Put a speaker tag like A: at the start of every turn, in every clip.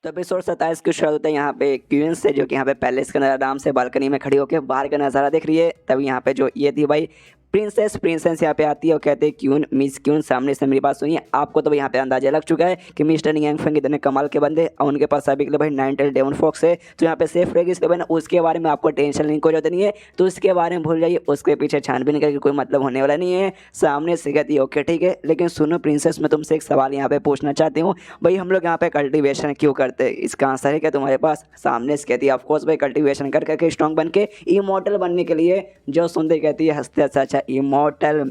A: तो एपिसोड 27 की शुरुआत होता है यहाँ पे क्वीन से, जो कि यहाँ पे पैलेस के अंदर आराम से बालकनी में खड़ी होकर बाहर का नज़ारा देख रही है। तभी यहाँ पे जो ये थी भाई प्रिंसेस यहाँ पे आती है और कहते हैं क्यून, मिस क्यून सामने से मेरी बात सुनिए। आपको तो भाई यहाँ पे अंदाजा लग चुका है कि मिस्टर नियांग फेंग इतने कमाल के बंदे और उनके पास अभी के लिए भाई 9 टेल डेमन फॉक्स है, तो यहाँ पे सेफ रहेगी इसके बाद उसके बारे में आपको टेंशन नहीं, कोई जरूरत नहीं है, तो उसके बारे में भूल जाइए, उसके पीछे छानबीन करके कोई मतलब होने वाला नहीं है। सामने से कहती है ओके ठीक है, लेकिन सुनो प्रिंसेस, मैं तुमसे एक सवाल यहाँ पे पूछना चाहती हूँ, भाई हम लोग यहाँ पे कल्टिवेशन क्यों करते हैं, इसका आंसर है क्या तुम्हारे पास? सामने से कहती है ऑफकोर्स भाई कल्टिवेशन कर करके स्ट्रॉन्ग बन के इमॉर्टल बनने के लिए। जो सुनते कहती है हंसते अच्छा इमॉर्टल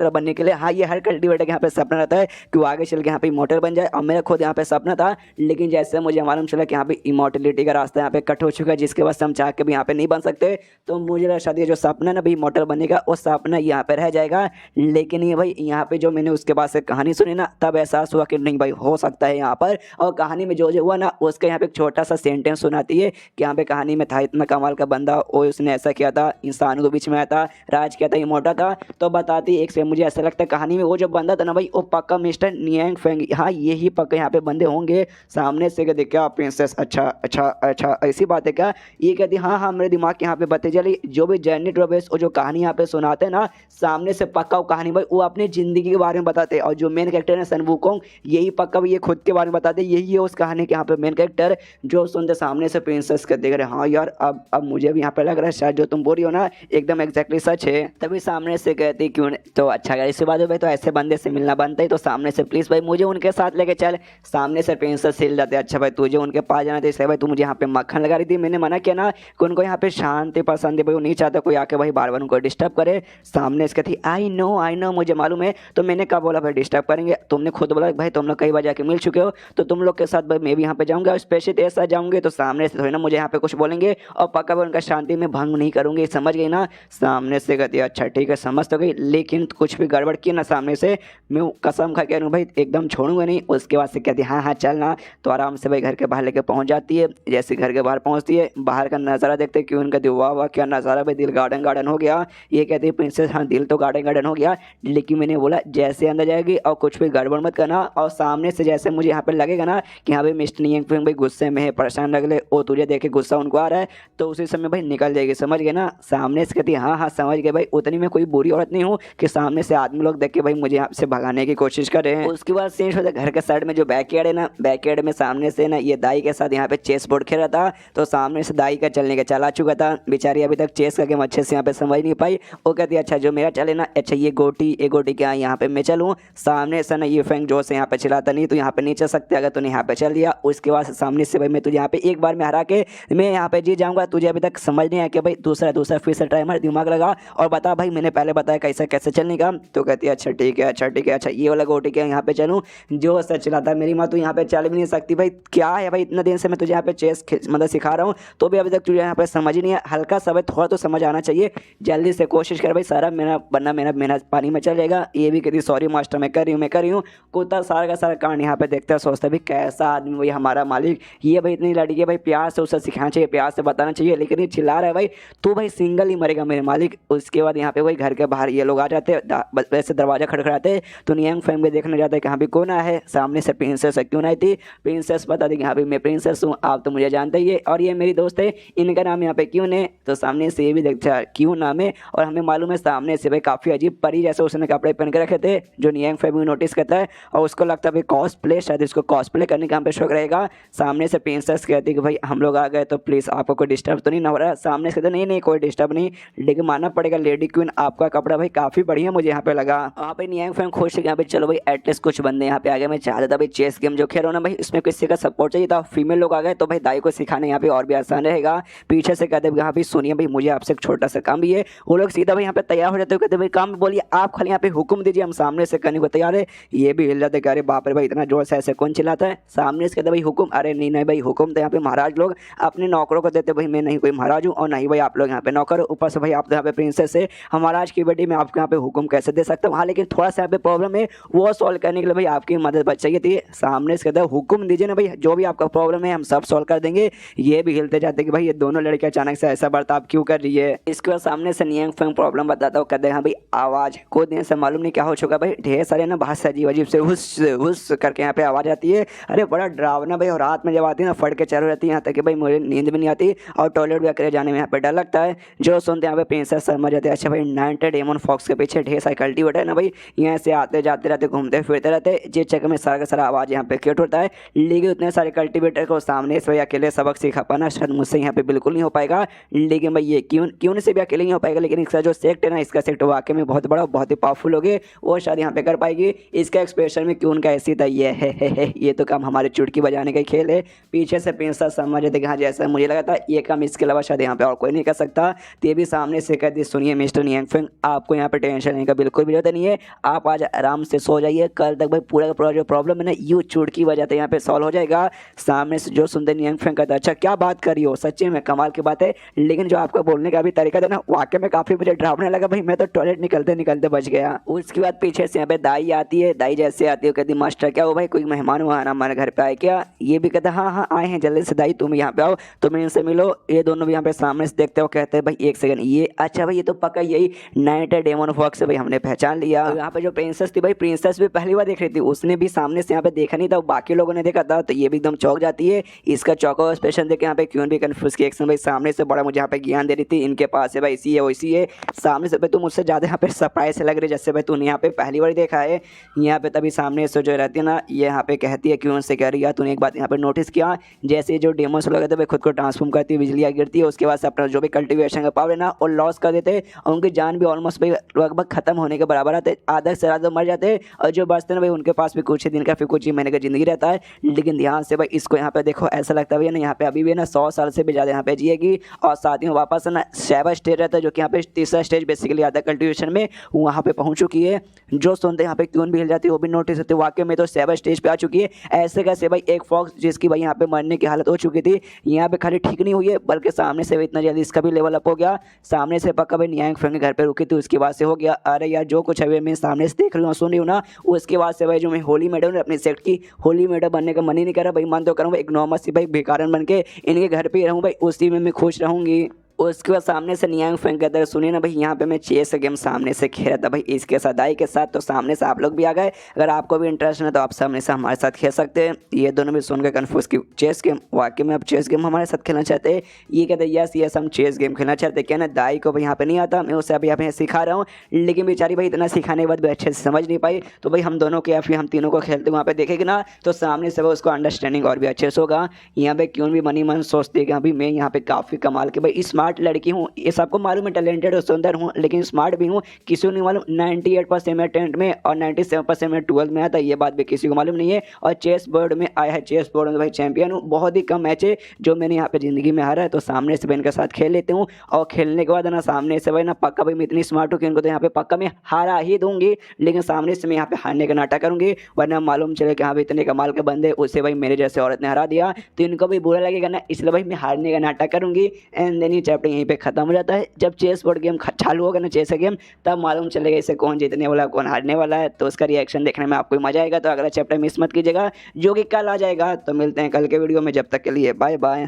A: बनने के लिए। हाँ, ये हर कल्टिवेटर के यहाँ पे सपना रहता है कि वो आगे चल के यहाँ पे इमॉर्टल बन जाए, और मेरा खुद यहाँ पे सपना था, लेकिन जैसे मुझे मालूम चला कि यहाँ पे इमॉर्टलिटी का रास्ता यहाँ पे कट हो चुका है, जिसके बाद हम चाह के भी यहाँ पे नहीं बन सकते, तो मुझे लगा शायद ये जो सपना ना भाई इमॉर्टल बनने का, वो सपना यहाँ पे रह जाएगा। लेकिन ये भाई यहाँ पे जो मैंने उसके बाद से कहानी सुनी ना, तब एहसास हुआ कि नहीं भाई हो सकता है यहाँ पर। और कहानी में जो जो हुआ ना, उसका यहाँ पे एक छोटा सा सेंटेंस सुनाती है कि यहाँ पे कहानी में था इतना कमाल का बंदा, और उसने ऐसा किया था, इंसानों के बीच में आया था, राज किया था, इमॉर्टल था। तो बताती एक से मुझे ऐसा लगता है कहानी में वो जो बंदा था ना भाई, वो पक्का मिस्टर नियांग फेंग। हाँ, यही पक्का यहाँ पे बंदे होंगे। सामने से कहते क्या प्रिंसेस, अच्छा अच्छा अच्छा ऐसी बात है क्या? ये कहती हाँ हाँ, मेरे दिमाग के यहाँ पे बत्ती जली। जो भी जर्नी ट्रेवल्स और जो कहानी यहाँ पे सुनाते हैं ना, सामने से पक्का वो कहानी भाई वो अपनी जिंदगी के बारे में बताते हैं, और जो मेन कैरेक्टर है सन वुकोंग, यही पक्का ये खुद के बारे में बताते हैं, यही है उस कहानी के यहाँ पे मेन कैरेक्टर। जो सुनते सामने से प्रिंसेस कहते देख रहे, हाँ यार अब मुझे भी यहाँ पे लग रहा है शायद जो तुम बोल रही हो ना एकदम एग्जैक्टली सच है। तभी सामने से कहती क्यों तो अच्छा अगर इसके बाद भाई तो ऐसे बंदे से मिलना बनता है, तो सामने से प्लीज भाई मुझे उनके साथ लेके चल। सामने से प्रिंसेस हिल जाते, अच्छा भाई तुझे उनके पास जाना था, इसलिए भाई तू मुझे यहाँ पे मक्खन लगा रही थी, मैंने मना किया ना कि उनको यहाँ पे शांति पसंद है भाई, वो नहीं चाहता कोई आके भाई बार बार उनको डिस्टर्ब करे। सामने इसके थी आई नो मुझे मालूम है, तो मैंने कहा बोला भाई डिस्टर्ब करेंगे, तुमने खुद बोला भाई तुम लोग कई बार जाके मिल चुके हो, तो तुम लोग के साथ भाई मैं भी यहाँ पे जाऊँगा और स्पेशली तेरे साथ जाऊँगे, तो सामने से थोड़ी ना मुझे यहाँ पे कुछ बोलेंगे, और पक्का भाई उनका शांति में भंग नहीं करूँगी, समझ गई ना? सामने से कहती है अच्छा ठीक है समझ तो गई, लेकिन कुछ भी गड़बड़ की ना सामने से मैं कसम खा के भाई एकदम छोड़ूंगा नहीं। उसके बाद से कहती है हाँ हाँ चल ना, तो आराम से भाई घर के बाहर लेके पहुंच जाती है। जैसे घर के बाहर पहुंचती है, बाहर का नज़ारा देखते हैं, क्यों कहती है वाह वाह क्या नज़ारा भाई, दिल गार्डन गार्डन हो गया। ये कहती है प्रिंसेस हाँ दिल तो गार्डन गार्डन हो गया, लेकिन मैंने बोला जैसे अंदर जाएगी और कुछ भी गड़बड़ मत करना, और सामने से जैसे मुझे यहाँ पे लगेगा ना कि हाँ भाई मिस्टर नियांग फेंग भाई गुस्से में है, परेशान लग ले, और तुझे देखे गुस्सा उनको आ रहा है, तो उसी समय भाई निकल जाएगी, समझ गए ना? सामने से कहती है हाँ हाँ समझ गए भाई, उतनी में कोई बुरी औरत नहीं हूँ कि सामने से आदमी लोग देख के भाई मुझे यहाँ से भगाने की कोशिश कर रहे हैं। उसके बाद सीन होता है घर के साइड में जो बैकयार्ड है ना, बैकयार्ड में सामने से ना ये दाई के साथ यहाँ पे चेस बोर्ड खेल रहा था, तो सामने से दाई का चलने का चला चुका था, बेचारी अभी तक चेस का गेम अच्छे से यहाँ पे समझ नहीं पाई। वो कहती है अच्छा जो मेरा चले ना, अच्छा ये गोटी क्या यहाँ पे मैं चलूँ? सामने से ना ये फेंग जो से यहाँ पे चलाता नहीं, तो यहाँ पे नहीं चल सकते, अगर तूने यहाँ पे चल दिया उसके बाद सामने से भाई मैं तुझे यहाँ पे एक बार में हरा के मैं यहाँ पे जीत जाऊँगा। तुझे अभी तक समझ नहीं आया कि भाई दूसरा फिर से ट्राई मार, दिमाग लगा और बता भाई मैंने पहले बताया कैसे कैसे चलने का। तो कहती है अच्छा ठीक है अच्छा ये वाला गोटी क्या यहाँ पे चलूँ? जो सच चलाता है मेरी माँ, तू यहाँ पे चल भी नहीं सकती भाई, क्या है भाई इतना दिन से मैं तुझे यहाँ पे चेस मतलब सिखा रहा हूँ, तो भी अभी तक तुझे यहाँ पे समझ ही नहीं है, हल्का सा भाई थोड़ा तो समझ आना चाहिए, जल्दी से कोशिश कर भाई, सारा मेरा बनना मेरा पानी में चल जाएगा। ये भी कहती सॉरी मास्टर मैं कर रही हूँ। कुत्ता सारा का सारा कांड यहाँ पे देखता है, सोचता भाई कैसा आदमी भाई हमारा मालिक, ये भाई इतनी लड़की है भाई, प्यार से उसे सिखाना चाहिए, प्यार से बताना चाहिए, लेकिन ये चिल्ला रहा है भाई तू भाई सिंगल ही मरेगा मेरे मालिक। उसके बाद यहाँ पे भाई घर के बाहर ये लोग आ जाते हैं, वैसे दरवाजा खड़खड़ाते, तो नियांग फेंग भी देखने जाता है कि हाँ भी कौन आया है। सामने से प्रिंसेस क्यों आई थी, प्रिंसेस बता दी कि हाँ भाई मैं प्रिंसेस हूँ, आप तो मुझे जानते ही है, और ये मेरी दोस्त है, इनका नाम यहाँ पे क्यों है। तो सामने से ये भी देखता है क्यों नाम है, और हमें मालूम है सामने से भाई काफ़ी अजीब परी जैसे उसने कपड़े पहन के रखे थे, जो नियांग फेंग भी नोटिस करता है, और उसको लगता है भाई कॉस्प्ले, शायद इसको कॉस्प्ले करने का यहाँ पे शौक रहेगा। सामने से प्रिंसेस कहती है कि भाई हम लोग आ गए तो प्लीज़ आपको कोई डिस्टर्ब तो नहीं हो रहा है। सामने से कहते नहीं कोई डिस्टर्ब नहीं, लेकिन मानना पड़ेगा लेडी क्वीन आपका कपड़ा भाई काफ़ी बढ़िया मुझे यहाँ पे लगा। वहाँ पे नियांग फेंग खुश है यहाँ पे चलो भाई एटलीस्ट कुछ बंदे यहाँ पे आ गए, मैं चाहता था भाई चेस गेम जो खेल रहा हूँ ना भाई इसमें किसी का सपोर्ट चाहिए था, फीमेल लोग आ गए तो भाई दाई को सिखाने यहाँ पे और भी आसान रहेगा। पीछे से कहते यहाँ पे सुनिए भाई मुझे आपसे एक छोटा सा काम भी है, वो लोग सीधा भाई यहाँ पे तैयार हो जाते हो, कहते भाई काम बोलिए आप खाली यहाँ पे हुक्म दीजिए हम सामने से करने को तैयार है। ये भी हिल जाते अरे बाप रे भाई इतना जोर से ऐसे कौन चिल्लाता है। सामने से कहते भाई हुक्म, अरे नहीं भाई हुक्म तो यहाँ पे महाराज लोग अपने नौकरों को देते, भाई मैं नहीं कोई महाराज हूँ और नहीं भाई आप लोग यहाँ पे नौकर, ऊपर से भाई आप तो यहाँ पे प्रिंसेस है, हम हमारा आज की वीडियो में आपको यहाँ पे हुक्म कैसे दे सकता हूँ। हाँ लेकिन थोड़ा सा यहाँ पे प्रॉब्लम है, वो सॉल्व करने के लिए भाई आपकी मदद बच चाहिए थी। सामने से कहते हैं हुक्म दीजिए ना भाई, जो भी आपका प्रॉब्लम है हम सब सॉल्व कर देंगे। ये भी हिलते जाते कि भाई ये दोनों लड़कियां अचानक से ऐसा बर्ताव क्यों कर रही है। इसके बाद सामने से नियंग फेंग प्रॉब्लम बताता हूँ। कहते हैं हाँ भाई आवाज़ को देने से मालूम नहीं क्या हो चुका भाई, ढेर सारे ना बाहर से अजीब अजीब से हुस हुस करके यहाँ पे आवाज़ आती है। अरे बड़ा डरावना भाई, और रात में जब आती है ना फट के चालू रहती है, यहाँ तक कि भाई मुझे नींद भी नहीं आती और टॉयलेट भी अकेले जाने में यहाँ पे डर लगता है। जो सुनते हैं यहाँ पे प्रिंसेस समझ जाते हैं अच्छा भाई नाइट डेमन फॉक्स के पीछे ढेर सारे कल्टीवेटर है ना भाई, यहाँ से आते जाते रहते घूमते फिरते रहते, जिस चक्कर में सारा का सारा आवाज़ यहाँ पे क्रिएट होता है। लेकिन उतने सारे कल्टीवेटर को सामने से भाई अकेले सबक सीखा पाना शायद मुझसे यहाँ पे बिल्कुल नहीं हो पाएगा। लेकिन भाई ये क्यों से भी अकेले नहीं हो पाएगा, लेकिन इसका जो सेक्ट है ना, इसका सेक्ट वाकई में बहुत बड़ा बहुत ही पावरफुल हो गए, वो शायद यहाँ पे कर पाएगी। इसका एक्सप्रेशन में क्यों का ऐसी था ये है ये तो काम हमारे चुटकी बजाने का खेल है। पीछे से प्रिंसेस समझ रहे थे कि हाँ जैसा मुझे लगा था ये काम इसके अलावा शायद यहाँ पे और कोई नहीं कर सकता। तो ये भी सामने से कहती सुनिए मिस्टर नियंग फेंग, आपको यहाँ पे टेंशन लेने का बिल्कुल भी जरूरत नहीं है, आप आज आराम से सो जाइए, कल तक भाई पूरा का पूरा जो प्रॉब्लम है ना यू चुटकी बजाते यहाँ पे सॉल्व हो जाएगा। सामने से जो सुनते नियंग फेंग कहता अच्छा क्या बात कर रही हो, सच्ची में कमाल की बात है, लेकिन जो आपका बोलने का भी तरीका था ना वाकई में काफी मुझे डरावने लगा भाई, मैं तो टॉयलेट निकलते निकलते बच गया। उसके बाद पीछे से यहाँ पे दाई आती है, दाई जैसे आती है कहती मास्टर क्या हो भाई कोई मेहमान वहाँ हमारे घर पे आए क्या, ये भी कहता हाँ हाँ आए हैं जल्दी से दाई तुम यहाँ पे आओ तुम इनसे मिलो। ये दोनों भी यहाँ पे सामने से देखते हो, कहते हैं भाई एक सेकंड ये अच्छा भाई ये तो पक्का यही नाइट डेमन फॉक्स है भाई, हमने पहचान लिया। यहाँ पे जो प्रिंसेस थी भाई, प्रिंसेस भी पहली बार देख रही थी, उसने भी सामने से यहाँ पे देखा नहीं था, बाकी लोगों ने देखा था, तो ये भी एकदम चौंक जाती है। इसका चौका एक्सप्रेशन देख यहाँ पे क्यों भी कंफ्यूज की भाई सामने से बड़ा मुझे यहाँ पे ज्ञान दे रही थी, इनके पास है भाई इसी है वैसी है, सामने से भाई तुम मुझसे ज़्यादा यहाँ पे सरप्राइज लग रही है जैसे भाई तूने यहाँ पे पहली बार देखा है। यहाँ पे तभी सामने से जो रहती है ना ये यहाँ पे कहती है क्यों से कह रही है तूने एक बात यहाँ पे नोटिस किया, जैसे जो डेमोस लगे थे भाई खुद को ट्रांसफॉर्म करती है, बिजलियाँ गिरती है, उसके बाद से अपना जो भी कल्टिवेशन का पावर है ना और लॉस कर देते हैं, और उनकी जान भी ऑलमोस्ट भाई लगभग खत्म होने के बराबर आते, आधा से ज़्यादा मर जाते हैं, और जो बचते हैं भाई उनके पास भी कुछ ही दिन का फिर कुछ ही महीने का जिंदगी रहता है। लेकिन ध्यान से भाई इसको यहाँ पे देखो ऐसा लगता है भैया ना यहाँ पे अभी भी ना 100 साल से भी ज़्यादा यहाँ पे जिएगी, और साथ ही वापस ना 7 स्टेज रहता है जो कि यहाँ पे तीसरा स्टेज बेसिकली आता है कल्टिवेशन में, वहाँ पे पहुँच चुकी है। जो सुनते यहाँ पे क्यों भी हिल जाती है वो भी नोटिस होती है, वाकई में तो 7 स्टेज पे आ चुकी है। ऐसे कैसे भाई एक फॉक्स जिसकी भाई यहाँ पे मरने की हालत हो चुकी थी, यहाँ पे खाली ठीक नहीं हुई है बल्कि सामने से इतना जल्दी इसका भी लेवल अप हो गया। सामने से पक्का भाई नियंग फेंग घर पे रुकी थी उसके बाद से हो गया। अरे यार जो कुछ है मैं सामने से देख रही हूँ सुन रही हूँ ना, उसके बाद से भाई जो मैं होली मैडम अपनी सेक्ट की होली मैडम बनने का मन ही नहीं कर रहा भाई, मन तो करूँ एक नॉर्मल सी भाई भिखारन बन के इनके घर पे ही रहूँ भाई, उसी में मैं खुश रहूँगी। उसके बाद सामने से नियंग फेंग कहता है सुनिए ना भाई यहाँ पे मैं चेस गेम सामने से खेल रहा था भाई इसके सदाई के साथ, तो सामने से आप लोग भी आ गए, अगर आपको भी इंटरेस्ट है तो आप सामने से हमारे साथ खेल सकते हैं। ये दोनों भी सुनकर कन्फ्यूज की चेस गेम, वाकई में आप चेस गेम हमारे साथ खेलना चाहते हैं, ये कहते हैं यस यस हम चेस गेम खेलना चाहते हैं। क्या ना दाई को भाई यहाँ पे नहीं आता, मैं उसे अभी यहाँ पे सिखा रहा हूँ, लेकिन बेचारी भाई इतना सिखाने के बाद भी अच्छे से समझ नहीं पाई, तो भाई हम दोनों के या फिर हम तीनों को खेलते वहाँ पे देखेगी ना तो सामने से वो उसको अंडरस्टैंडिंग और भी अच्छे से होगा। यहाँ पे क्यों भी मनी मन सोचती है कि अभी मैं यहाँ पे काफ़ी कमाल के भाई स्मार्ट लड़की हूँ, ये सबको मालूम है टैलेंटेड और सुंदर हूँ लेकिन स्मार्ट भी हूँ, किसी को नहीं मालूम 98% में 10th में और 97% में 12th में आता है, ये बात भी किसी को मालूम नहीं है। और चेस बोर्ड में आया है, चेस बोर्ड में भाई चैंपियन हूँ, बहुत ही कम मैच है जो मैंने यहाँ पे ज़िंदगी में हारा है, तो सामने से मैं इनके साथ खेल लेती हूँ। और खेलने के बाद ना सामने से भाई ना पक्का भाई मैं इतनी स्मार्ट हूँ कि इनको तो यहाँ पे पक्का मैं हारा ही दूंगी, लेकिन सामने से मैं यहाँ पे हारने का नाटक करूँगी, वरना मालूम चले कि हाँ भाई इतने कमाल के बंदे उससे भाई मेरे जैसे औरत ने हरा दिया तो इनको भी बुरा लगेगा ना, इसलिए भाई मैं हारने का नाटक करूँगी। एंड देन ये चैप्टर यहीं पे खत्म हो जाता है। जब चेस बोर्ड गेम चालू होगा ना चेस गेम, तब मालूम चलेगा इसे कौन जीतने वाला कौन हारने वाला है, तो उसका रिएक्शन देखने में आपको मजा आएगा। तो अगला चैप्टर मिस मत कीजिएगा जो कि कल आ जाएगा। तो मिलते हैं कल के वीडियो में, जब तक के लिए बाय बाय।